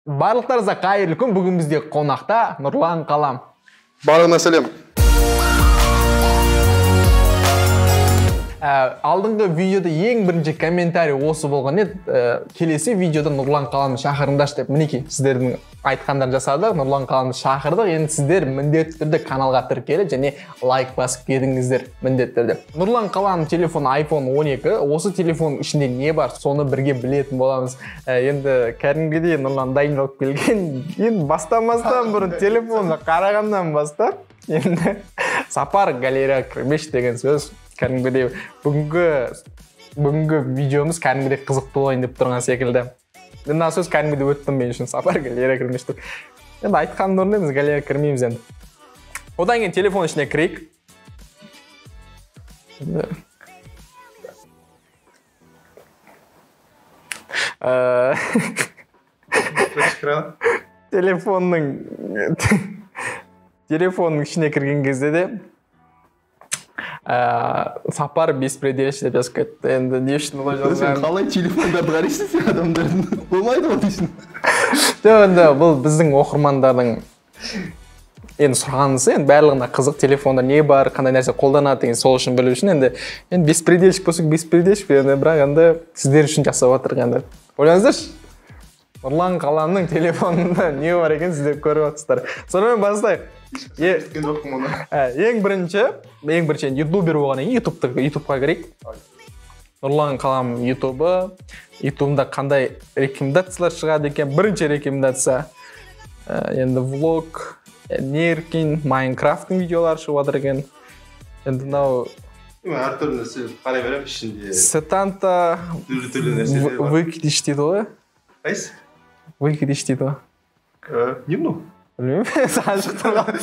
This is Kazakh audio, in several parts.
Барлықтарыңызға қайырлы күн. Бүгін бізде қонақта Нұрлан Қалам. Барлығына сәлем. Алдыңғы видеода ең бірінші комментарий осы болған еді. Келесі видеода Нұрлан Қаламды шақырыңдаршы деп, мінекей сіздердің айтқандарын жасадық. Нұрлан Қаламды шақырдық. Енді сіздер міндетті түрде каналға тіркеліп және лайк басып кетіңіздер міндетті түрде. Нұрлан Қаламның телефоны iPhone 12. Осы телефонның ішінде не бар, соны бірге білетін боламыз. Енді кәдімгідей Нұрлан дайындалып келген. Енді бастамастан бұрын телефонды қарағаннан бастап, енді сапар галереяға кірмеш деген сөз. Кәдімгідей бүгінгі видеомыз кәдімгідей қызықты болайын деп тұрған секілді. Мына сөз кәдімгідей өттім мен үшін, сапар галереяға кірмеш деп. Енді айтқан орындаймыз, галереяға кірмейміз енді. Одан кейін телефон ішіне кірейік. Телефонның ішіне кірген кезде де сапар беспредельщик деп жазып кетті. Енді не үшін олай жазған? Сен қалай телефондарды қарайсың сен адамдардың? Болмайды ғой дейсің. Енді бұл біздің оқырмандардың енді сұрағанысы, енді барлығына қызық, телефонда не бар, қандай нәрсе қолданады деген сол үшін білу үшін енді беспредельщик болсақ беспредельщик, бірақ енді сіздер үшін жасап жатыр енді. Ойлаңыздаршы. Нұрлан Қаламның телефонында не бар екен сіздер көріп жатсыздар. Сонымен бастайық. Ең бірінші ютубер болғаннан кейін ютубқа кірейік. Нұрлан Қалам ютубында қандай рекомендациялар шығады екен? Бірінші рекомендация енді влог, неркин, Майнкрафттың видеолары шығып жатыр екен. Енді мынау әртүрлі нәрсе қарай беремін ішінде. Сетанта Түрлі нәрселер бар. выкидыш дейді ғой. Қайсы? Выкидыш дейді ғой. Не мынау? Білмеймін, саған шықтырған.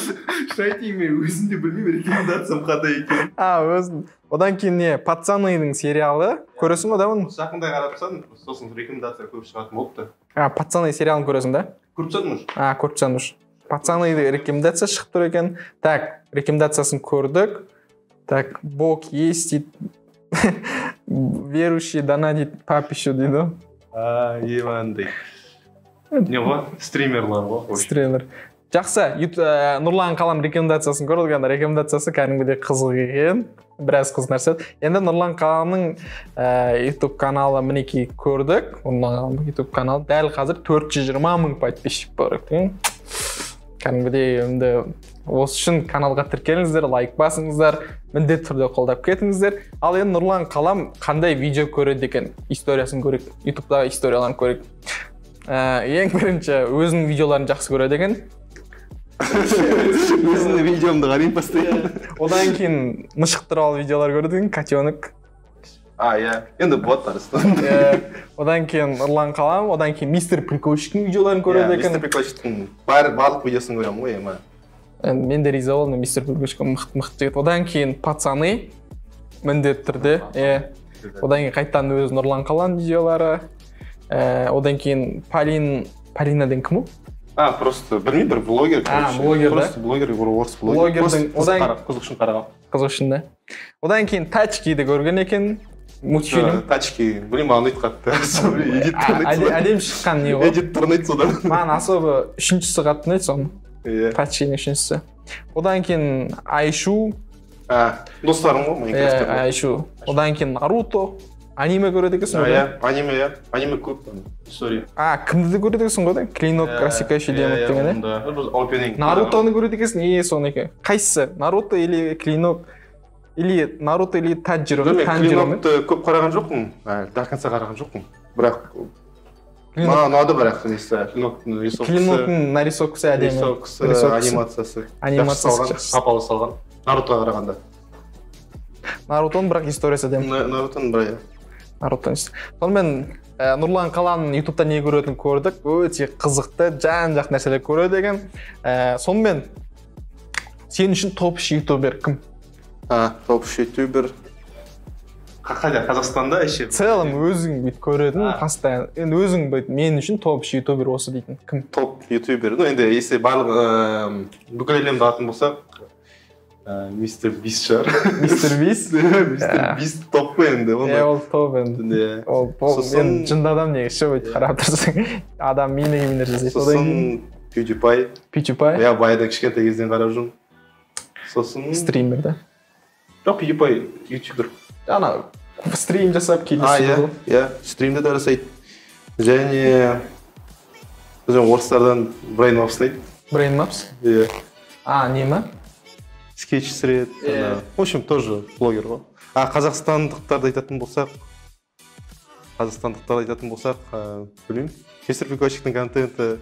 Шайтейін мен өзімде білмеймін, рекомендациям қандай екен. Өзің. Одан кейін не, Пацаныйдың сериалы. Көресің ғой да оны? Жақындай қарап тұрсаң, сосын рекомендация көп шығатын болыпты. Пацаны сериалын көресің да? Көріп тұрсың уж? Көріп тұрсың уж. Пацаныйды рекомендация шығып тұр екен. Так, рекомендациясын көрдік. Так, Бог есть дейді. Верующий донатит папищу дейді. Евандай. Не ғой? Стримерлар ғой. Стример. Жақсы, Нұрлан Қалам рекомендациясын көрдік, енді рекомендациясы кәдімгідей қызық екен. Біраз қызық нәрсе. Енді Нұрлан Қаламның YouTube каналы мінекей көрдік. Оның YouTube каналы дәл қазір 420 мың подписчик бар екен. Кәдімгідей енді осы үшін каналға тіркеліңіздер, лайк басыңыздар, міндетті түрде қолдап кетіңіздер. Ал енді Нұрлан Қалам қандай видео көреді екен? Историясын көрейік, YouTube'дағы историяларын көрейік. Ең бірінші өзінің видеоларын жақсы көреді екен. Өзінің видеомды қарайын постоянно. Одан кейін мышық туралы видеолар көреді екен, котенок. Иә. Енді болады тарысы. Одан кейін Нұрлан Қалам, одан кейін мистер Прикольщиктің видеоларын көреді екен. Мистер Прикольщиктің барлық видеосын көремін ғой, ема. Мен де риза болдым, мистер Прикольщик мықты жігіт. Одан кейін Пацаны, міндетті түрде. Одан кейін қайтадан өз Нұрлан Қалам видеолары. Одан кейін Полина деген кім ол? Просто білмеймін, бір блогер. Блогер, да? Просто блогер, орыс блогер. Қызық үшін қарағам. Қызық үшін, да? Одан кейін Тачкиді көрген екен, мультфильм. Тачки, білмеймін, маған ұнайды қатты. Әдем шыққан не ғой? Эдиттор ұнайды содан. Маған особо үшіншісі қатты ұнайды соны. Тачкидің үшіншісі. Одан кейін Айшу. Достарым ғой, Майнкрафт. Айшу. Одан кейін Наруто. Аниме көреді екенсің ғой? Аниме көп история. Кімді көреді екенсің ғой? Клинок, Красикающий демон деген. Нарутоны көреді екенсің? Соны екен. Қайсысы? Наруто или Клинок? Или Наруто или Таджиро? Клинокты көп қараған жоқпын. До конца қараған жоқпын. Бірақ маған ұнады бірақ Клиноктың рисовкасы. Клиноктың нарисовкасы әдемі. Рисовкасы, анимациясы. Анимациясы сапалы салған. Нарутоға қарағанда. Нарутоның бірақ историясы әдемі. Нарутоның бірақ Сонымен Нұрлан Қаламның ютубта не көретінін көрдік. Өте қызықты, жан-жақ нәрселер көреді екен. Сонымен сен үшін топ-үш ютубер кім? Топ-үш ютубер қайда, Қазақстанда еще? Целым өзің бүйтіп көретін, постоянно. Енді өзің бүйтіп мен үшін топ-үш ютубер осы дейтін кім? Топ ютубер. Енді если барлық бүкіл әлемді атын болса, Мистер Бист шығар. Мистер Бист? Мистер Бист топ қой енді. Ол топ енді. Ол мен жынды адам неге ше өйтіп қарап тұрсың. Адам миіне жасайды. Сосын PewDiePie. PewDiePie? Я байда кішкентай кезден қарап жүрмін. Сосын... Стример да? Жоқ, PewDiePie ютубер. Ана стрим жасап келесі. Иә, стримді де жасайды. Және... Біздің орыстардан Brain Maps дейді. Brain Maps? Иә. Не ма? Скетч түсіреді. В общем, тоже блогер ғой. Қазақстандықтарды айтатын болсақ, білмеймін. Мистер Прикольчиктің контенті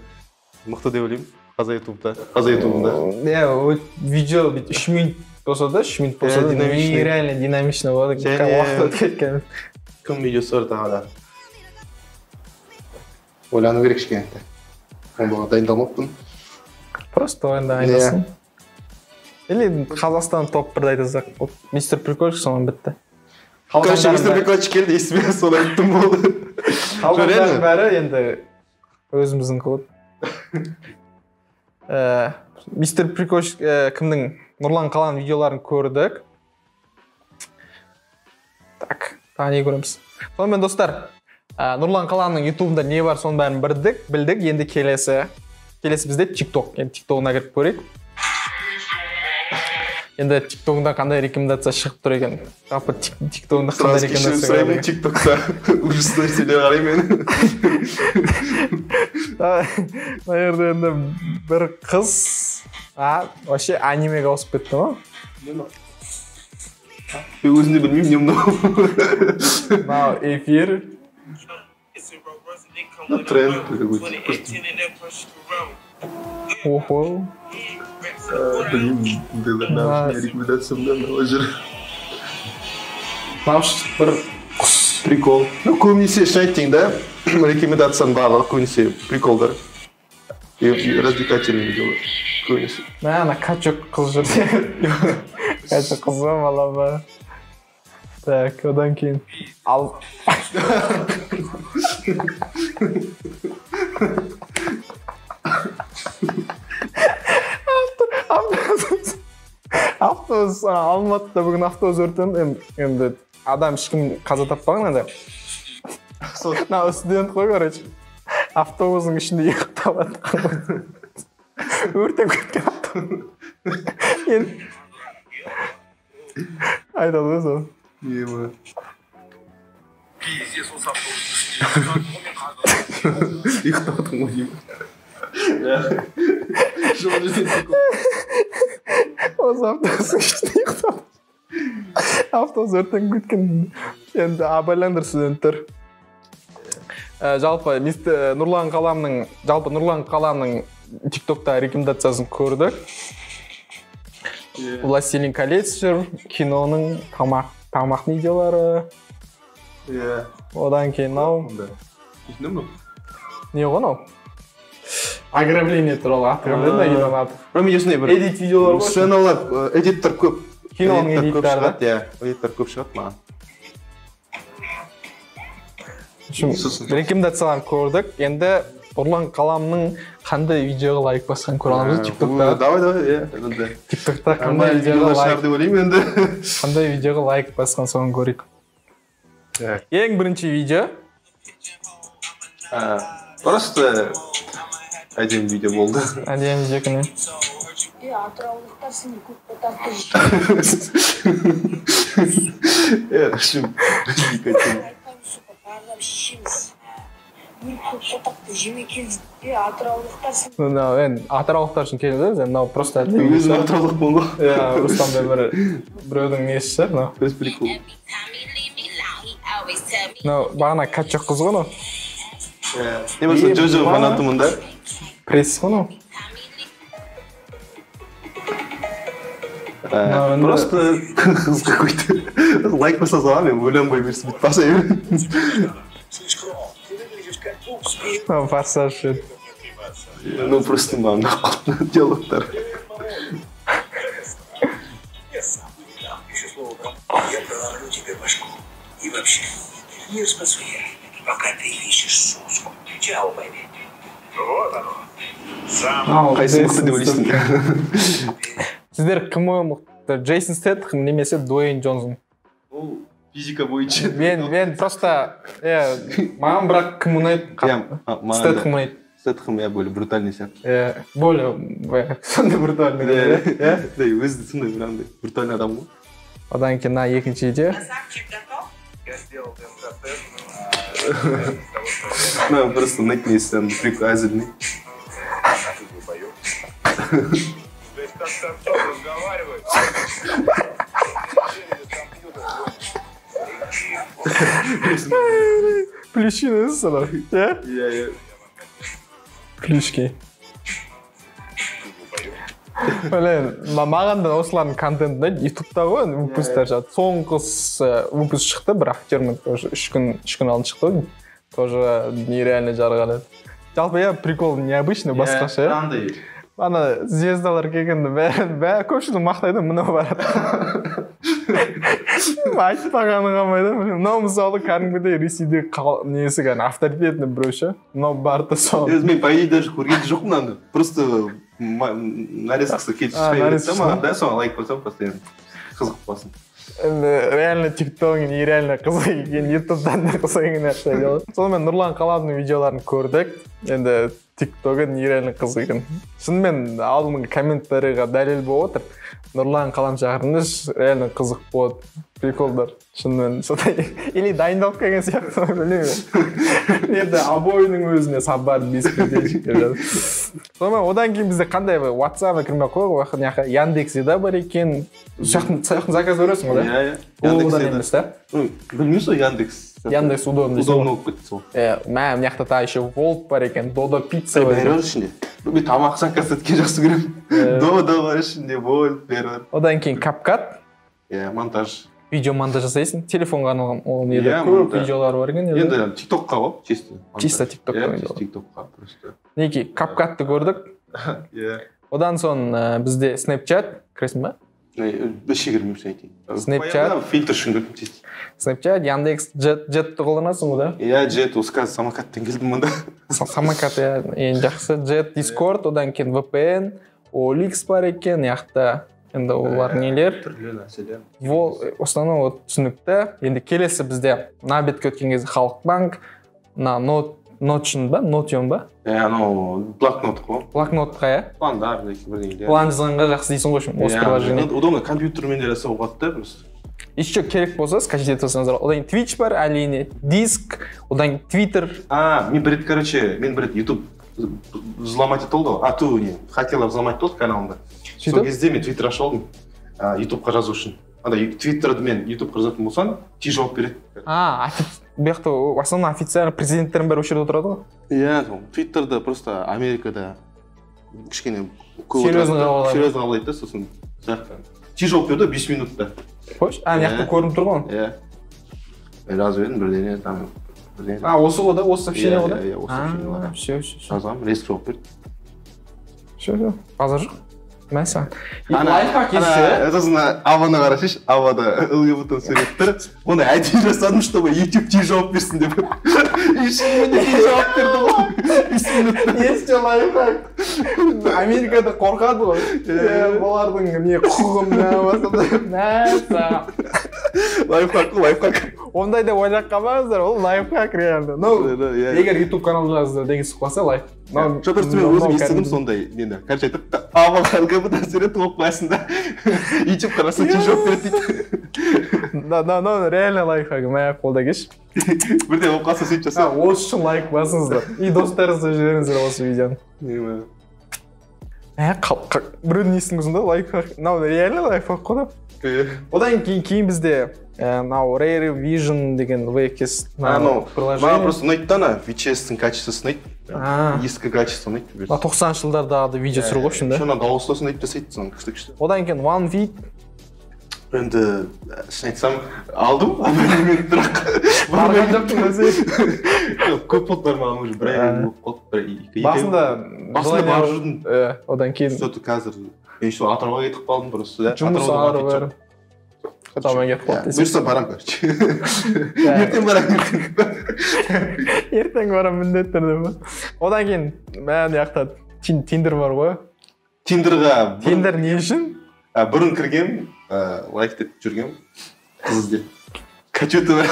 мықты деп ойлаймын. Қаза ютубында. Иә, видео 3 минут болса да, нереально динамично болады. Уақыт өтіп кеткен. Кім видеосы бар тағы да. Ойлану керек кішкене. Онда дайындалмаппын. Просто ойында айнасын. Или Қазақстан топ бірді айтасақ, Мистер Прикольчик сонан бітті. Короче, Мистер Прикольчик келді, есіме соны айттым болды. Қалғандардың бәрі енді өзіміздің қылып. Мистер Прикольчик кімдің Нұрлан Қаланың видеоларын көрдік. Так, тағы не көреміз. Сонымен достар, Нұрлан Қаланың ютубында не бар соның бәрін білдік. Енді келесі бізде TikTok. Енді TikTok'ына кіріп көрейік. Енді TikTok'да қандай рекомендация шығып тұр екен? Жалпы TikTok'да қандай рекомендация шығып тұр? TikTok'та ужасный нәрселер қараймын. Мына жерде енді бір қыз вообще анимеге ауысып кетті ма? Мен өзімде білмеймін, не мынау. Мынау эфир. Тренд. Охо. Білмеймін, рекомендациямда мынау жүр. Бір прикол. Көбінесе шын айтайын да, рекомендацияның барлығы көбінесе приколдар. Развлекательный видеолар. Көбінесе. Ана качок қыз жүрді. Качок қызы мала ба. Так, одан кейін. Автобус, Алматыда бүгін автобус өртенді. Енді адам ешкім қаза таппаған енді. Студент қой, короче. Автобустың ішінде ұйықтап жатқан. Өртеп кеткен автобус. Айтады ғой сол. Ема. Ұйықтап жатқан ғой деймін. Осы автобустың ішінде ұйықтап. Автобус өртен кеткен. Енді абайландыр студенттер. Жалпы Нұрлан Қаланың TikTok'та рекомендациясын көрдік. Властелин колец жүр, киноның тамақ видеолары. Одан кейін не ғой нау? Ограбление туралы ограбление киноның аты. Видеосында бір Эдит видеолар бар. Сценалар, эдиттер көп. Киноның эдиттері да? Иә, эдиттер көп шығады маған. Рекомендацияларын көрдік. Енді Нұрлан Қаламның қандай видеоға лайк басқан көре аламыз TikTok'та. Давай, иә. TikTok'та қандай видеоға лайк басқан соны көрейік. Ең бірінші видео. Просто әдемі видео болды. Әдемі видео кіне? Атыраулықтар сені көп потапты. Шым. Атыраулықтар үшін келді, мынау просто әдемі. Өзің атыраулық болу. Рустамда біреудің несі шығар, мынау. Өз прикол. Мынау бағана качок қыз ғой, мынау. Не болса, Джо фанатымын да. Пресс ғой, мынау. Просто қыз какой-то лайк баса салам, мен ойланбай берсін бүйтіп баса беремін. Форсаж еді. Ну просто маған нақылды диалогтар. Я проломлю тебе башку. И вообще, не распасуй, пока ты ищешь соску. Чао, бэйби. Вот оно. Қайсы мықты деп ойлайсың? Сіздер кім Джейсон Стэтхэм немесе Дуэйн Джонсон. Ол физика бойынша. Мен просто маған бірақ кім ұнайды? Стэтхэм ұнайды. Стэтхэм более брутальный сияқты. Более сондай брутальный. Да, өзі сондай бір андай брутальный адам ғой. Одан кейін екінші идея. Я сделал ДНК-тест. Ну, просто накнись, он приказанный. То есть как с отцом разговаривает. Плющины сұрау, иә? Иә. Плюшки. Блин, маған да осылардың контенті ұнайды. Ютубта ғой выпустар жатыр. Соңғы выпуск шықты, бір актермен тоже 3 күн алдын шықты. Тоже нереально жарғалады. Жалпы прикол необычный, басқаша. Қандай? Ана звездалар келгенде бәрі көпшілік мақтайды, мынау барады. Айтпағаны қалмайды. Мынау мысалы кәдімгідей Ресейде несі авторитетный біреу ше. Мынау барды сол. Мен по идее даже көрген жоқпын аны. Просто нарезкасы кетіп шығайын маған да соған лайк қойсам постоянно қызық болсын. Реально тикток нереально қызық екен, ютубтан да қызық екен нәрсе делать. Сонымен Нұрлан Қаламның видеоларын көрдік. Енді тиктогі нереально қызық екен. Шынымен алдыңғы комментарийға дәлел болып отыр. Нұрлан Қалам шақырыңыз, реально қызық болады. Приколдар. Шынымен сондай или дайындалып келген сияқты білмеймін. Енді обойының өзіне сабар бескілдейшік деп жатыр. Сонымен одан кейін бізде қандай WhatsApp-ға кірмей қойып, Яндекс.Еда бар екен. Сояқтын заказ өресің ғой, да? Ол одан емес, да? Білмейсің ғой Яндекс. Яндекс удобно. Удобно болып кетті сол. Мә, мына жақта еще Волт бар екен, Додо пицца бар екен. Бәрі ішінде. Мен тамақ заказ еткен жақсы көремін. Додо бар ішінде, Волт, бәрі бар. Одан кейін CapCut. Монтаж. Видео монтаж жасайсың, телефонға арналған ол неде көп видеолар бар екен. Енді TikTok-қа ғой, чисто. Чисто TikTok-қа. TikTok-қа просто. Неки, CapCut-ты көрдік. Одан соң бізде Snapchat, кіресің ба? Бәші кірмеймін айтайын. Snapchat. Фильтр үшін көрдім чисто. Snapchat, Яндекс, Jet-ті қолданасың ғой, да? Jet, осы қазір самокаттан келдім мұнда. Самокат, ең жақсы. Jet, Discord, одан кейін VPN, OLX бар екен, яқта. Енді олар нелер? Түрлі нәрселер. Основной түсінікті. Енді келесі бізде на бетке өткен кезде Халықбанк, на Notion ба? Notion ба? Анау блокнот қой. Блокнотқа, Пландар, бірдеңелер. План жазғанға жақсы дейсің ғой үшін. Осы приложение. Удобно компьютермен де жасауға болады да просто. Еще керек болса, скачать етіңіздер. Одан кейін Twitch бар, әрине, Диск, одан кейін Twitter. Мен бір рет YouTube взломать етілді ғой. Хотела взломать болды каналымда. Сол кезде мен Twitter ашып алдым, YouTube-ға жазу үшін. Twitter'ды мен YouTube-ға жазатын болсам, тез жауап береді. Бұяқта основной официально президенттердің бәрі өшерде отырады ғой? Иә, Twitter'ды просто Америкада кішкене серьезно қабылдайды да, сосын тез жауап берді 5 минутта. Қойш? Яқта көрініп тұр ғой? Иә. Жазып едім бірдеңе там. Осы ғой да? Осы сообщение ғой да? Иә, осы сообщение ғой да. Жазғам, резко жауап берді. Все. Базар жоқ. Мәсі. Лайфхак есі. Сосын Аваны қарашыш, Авада ЛГБТ сурет тұр. Оны әдейі жасадым, чтобы YouTube тез жауап берсін деп. Ешін мен тез жауап берді ғой. 5 минутта. Есте лайфхак. Америкада қорқады ғой. Олардың не құқығын мәсі. Лайфхак. Ондай да ойлап қалмаңыздар, ол лайфхак реально. Егер YouTube канал жазды деген сұқпаса лайф. Жоқ, просто мен өзім естідім сондай нені. Короче айтып, Аваны ЛГБТ сурет оқып қоясың да. YouTube қараса тез жауап береді дейді. Да, реально лайфхак. Мә қолда кеш. Бірден оқып қалса сөйтіп жаса. Осы үшін лайк басыңыздар. И достарыңызға жіберіңіздер осы видеоны. Біреудің несін көзінде лайфхак. Мынау реально лайфхак қой да. Одан кейін бізде Rare Vision деген VKS приложение. Маған просто ұнайды да, VHS-тің качествосы ұнайды. Ескі качество ұнайды. 90 жылдардағы видео түсіру ғой үшін да? Шона дауыстасын ұнайды жасайды сон күшті. Одан кейін OneVid. Енді шын айтсам алдым, абонемент бірақ. Барған жоқтың өзі. Көп болды бар маған уже бір ай болып қалды. Басында барып жүрдім. Одан кейін. Что-то қазір. Мен еще Атырауға кетіп қалдым просто. Жұмыс ары бәрі. Атырауға кетіп қалды. Бұйырса барам короче. Ертең барам. Ертең барам міндетті түрде ба. Одан кейін мән яқта Tinder бар ғой. Тиндерға. Tinder не үшін? Бұрын кіргем, лайк деп жүргем. Қыз іздеп. Качеты бар.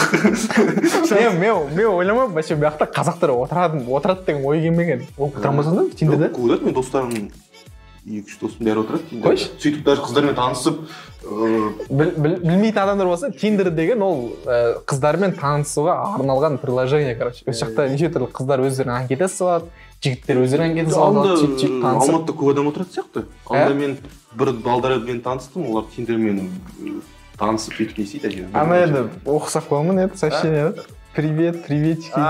Мен ойламап, вообще бұл жақта қазақтар отырады деген ой келмеген. Ол отырмасың да Тиндерде? Көреді мен достарым 2-3 досым бәрі отырады Тиндерде. Сөйтіп даже қыздармен танысып, білмейтін адамдар болса, Тиндер деген ол қыздармен танысуға арналған приложение, короче. Өз жақта неше түрлі қыздар өздерінің анкета салады, жігіттер өздерінің анкета салады, сөйтіп танысып. Алматыда көп адам отырады сияқты. Анда мен бір балдармен таныстым, олар Тиндермен танысып сөйтіп не істейді. Ана енді оқысақ болмын еді, сообщение. Привет, приветики.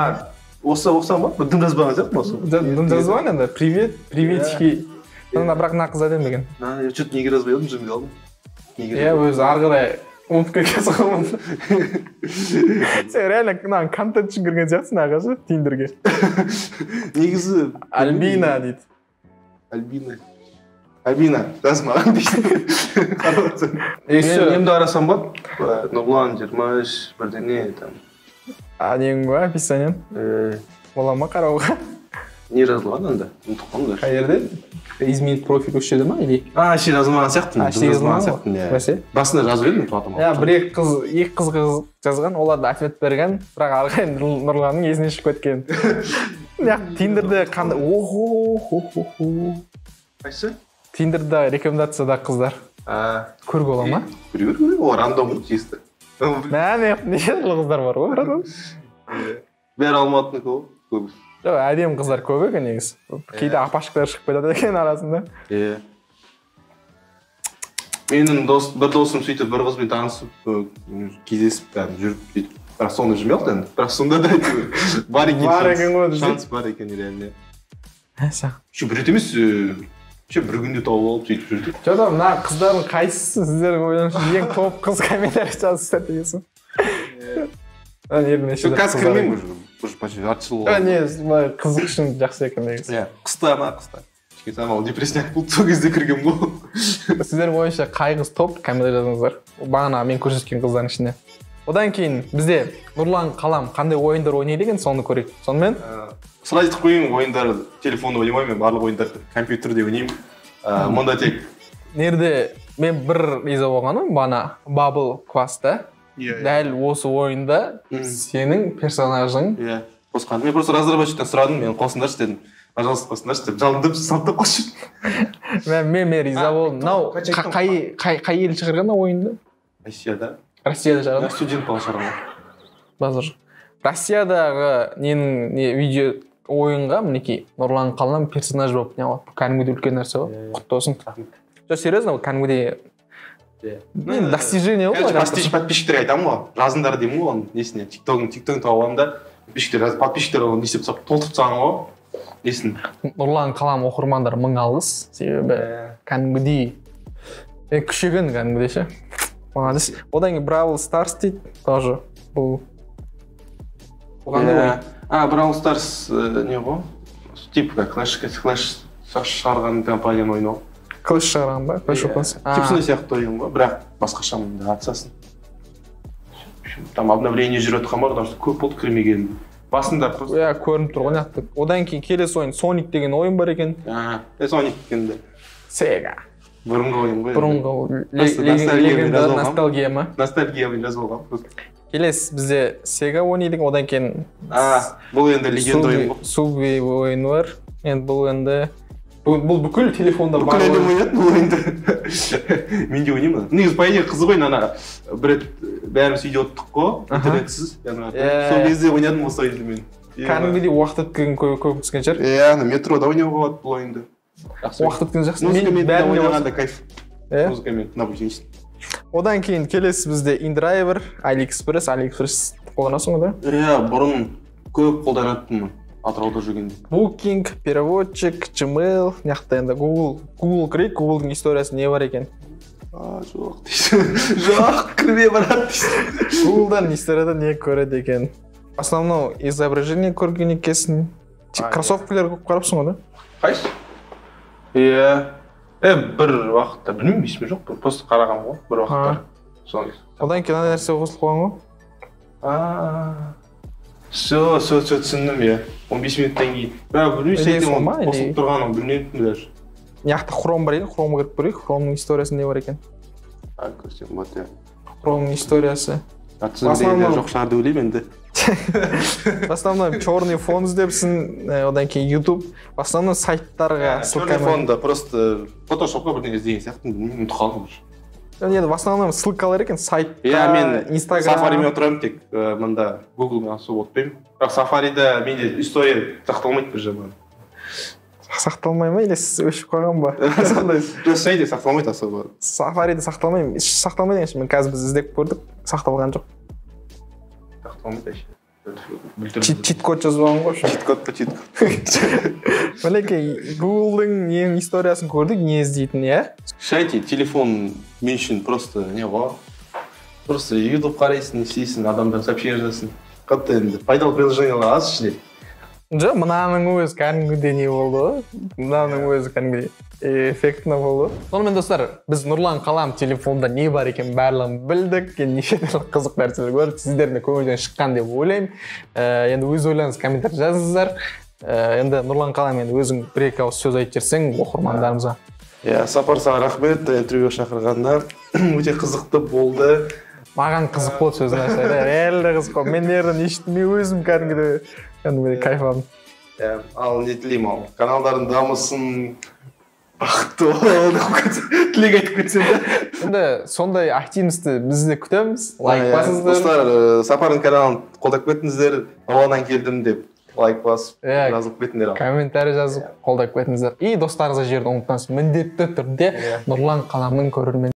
Оқысам ба? Дым жазбаған сияқты ма осы? Дым жазбаған енді. Привет, приветики. Сонда бірақ мына қыз әдемі екен. Что-то неге жазбай алдым, жымдай алдым. Өзі ары қарай ұмытып кеткен соғымын. Сен реально мынаның контент үшін кірген сияқтысың ағашы Тиндерге. Негізі Альбина дейді. Альбина, жазмаған дейсің. Қарап немді арасам ба? Нұрлан 23 бірдеңе там. Нең ба, описаниен? Бола ма қарауға? Не жазылған анда? Ұмытып қалдым даже. Қай жерде? Изменить профиль осы жерде ма или? Ше жазылмаған сияқтымын. Жазылмаған сияқтымын. Басында жазып едім туатым. Екі қыз жазған, олар да ответ берген, бірақ ары қарай Нұрланның есіне шығып кеткен. Тиндерде қандай? Қайсы? Тиндерде рекомендацияда қыздар. Көргі ола ма? Көргі, ол рандом ғой чисто. Неше түрлі қыздар бар ғой, братан? Бәрі Алматының көбі. Әдем қыздар көп екен негізі. Кейде апашықтар шығып кетеді екен арасында. Менің бір досым сөйтіп бір қызбен танысып, кездесіп жүріп сөйтіп. Бірақ соны жүрмей алды енді. Бірақ сонда да бар екен шанс бар екен реально. Бір рет емес, бір күнде тауып алып сөйтіп жүрдік. Жода, мына қыздардың қайсысы сіздердің ойыңызша ең топ қыз комментарий жазыңыздар дегенсің. Қазір кірмеймін уже. Уже почти жарты жыл болды. Қызық үшін жақсы екен негізі. Қыста. Самал депрессияк болды, сол кезде кіргем ғой. Сіздердің ойыңызша қай қыз топ комментарий жазыңыздар. Бағана мен көрсеткен қыздардың ішінде. Одан кейін бізде Нұрлан Қалам қандай ойындар ойнайды екен, соны көрейік. Сонымен сразу айтып қояйын, ойындар телефонда ойнамаймын, мен барлық ойындарды компьютерде ойнаймын. Мұнда тек нерде мен бір риза болғаным, бағана Bubble класста дәл осы ойында сенің персонажың қосқан. Мен просто разработчиктен сұрадым, мен қосыңдаршы дедім. Пожалуйста, қосыңдаршы деп жалындып, салып қосып. Мен риза болдым. Мынау қай ел шығарған ойынды? Россияда шығарған. Студент бала шығарған. Базар. Россиядағы видео ойынға мінекей Нұрлан Қалам персонаж болып не алады. Кәдімгідей үлкен нәрсе ғой. Құтты болсын. Жоқ, серьезно, кәдімгідей мен достижение ғой. Подписчиктерге айтамын ғой. Жазыңдар деймін ғой оның несіне. TikTok'ын тауып аламын да подписчиктер оны не істеп толтырып тастаған ғой. Несін. Нұрлан Қалам оқырмандар 1000 алғыс. Себебі кәдімгідей күшеген кәдімгідей ше. Молодец. Одан кейін Brawl Stars дейді. Тоже бұл Brawl Stars не ғой? Типа Clash шығарған компанияны ойнау. Clash шығарған ба? Clash of Clans. Типсіне сияқты ойын ғой, бірақ басқаша мында атсасын. Там обновление жүріп жатқан бар, потому что көп болды кірмеген. Басында просто көрініп тұр ғой нақты. Одан кейін келесі ойын Sonic деген ойын бар екен. Sonic дегенде Sega. Бұрынғы ойын ғой. Бұрынғы ностальгия ма? Ностальгиямен жазып алған. Келесі бізде Sega ойнайды, одан кейін бұл енді легенда ойын ғой. Subway ойыны бар. Енді бұл енді бұл бүкіл телефонда бар. Бүкіл әлем ойнады бұл ойынды. Мен де ойнаймын. Негізі по идее қызық ойын, ана бір рет бәріміз үйде отырдық қой, интернетсіз. Сол кезде ойнадым осы ойынды мен. Кәдімгідей уақыт өткен көп түскен шығар. Метрода ойнауға болады бұл ойынды. Уақыт өткен жақсы. Музыкамен ойнағанда кайф. Музыкамен набученсің. Одан кейін келесі бізде InDriver, AliExpress қолданасың ғой да? Бұрын көп қолданатынмын Атырауда жүргенде. Booking, переводчик, Gmail, неқта енді Google кірейік, Google'дың историясы не бар екен? Жоқ дейсің. Жоқ, кірме барады дейсің. Google'дан историяда не көреді екен? Основной изображение көрген екенсің. Кроссовкілер қарапсың ғой да? Қайсы? Бір уақытта, білмеймін, есіме жоқ, просто қарағам ғой, бір уақыттар. Одан кейін нәрсе қосылып қойған ғой? Все түсіндім, 15 минуттан кейін. Білмеймін, сәйтем қосылып тұрғанын білмеймін даже. Яқты Chrome бар екен, Chrome'a кіріп көрейік, Chrome'ның историясы не бар екен? көрсем вот я. Прокурордун историясы. Аты-жөнү жоқ шығар деп ойлаймын енді. В основном черный фон іздепсің, одан кейін YouTube. В основном сайттарға Черный фонда просто фотошопқа бірдеңе іздеген сияқты, ұмытып қалдым уже. Енді в основном ссылкалар екен сайтта, мен Instagram. Safari'мен отырамын тек, мында Google-мен особо отпаймын. Бірақ Safari'да менде история сақталмайды бір жағынан. Сақталмай ма, или өшіп қойған ба? Сондай де сақталмайды особо. Safari'да сақталмайды. Сақталмайды деген мен қазір біз іздеп көрдік, сақталған жоқ. Сақталмайды әше. Чит-код жазып алған ғой. Чит-код. Мінекей, Google-дың ең историясын көрдік, не іздейтін, иә? Шайте, телефон мен үшін просто не ғой. Просто YouTube қарайсың, істейсің, адамдар сообщение жазасың. Қатты енді пайдалы приложениялар аз ішінде. Жоқ, мынаның өзі кәдімгідей не болды ғой. Мынаның өзі кәдімгідей эффектно болды. Сонымен достар, біз Нұрлан Қалам телефонда не бар екен барлығын білдік. Неше түрлі қызық нәрселер көрдік. Сіздердің көңілден шыққан деп ойлаймын. Енді өз ойларыңызды комментарий жазыңыздар. Енді Нұрлан Қалам, енді өзің бір-екі ауыз сөз айтып жіберсең оқырмандарымызға. Сапар, саған рахмет, интервью шақырғанда. Өте қызықты болды. Маған қызық болды сөзін айтса, реально қызық болды. Мен нерден ешті, мен өзім кәдімгідей кайф алдым. Ал не тілеймін ал, каналдардың дамысын, бақытты бол, тілек айтып кетсем де. Енді сондай активності біз де күтеміз, лайк басыңыздар. Достар, Сапардың каналын қолдап кетіңіздер, Нұрланнан келдім деп лайк басып, жазылып кетіңдер. Комментарий жазып, қолдап кетіңіздер. И достарыңызға жерді ұмытпаңыз, міндетті түрде Нұрлан Қаламның көрермені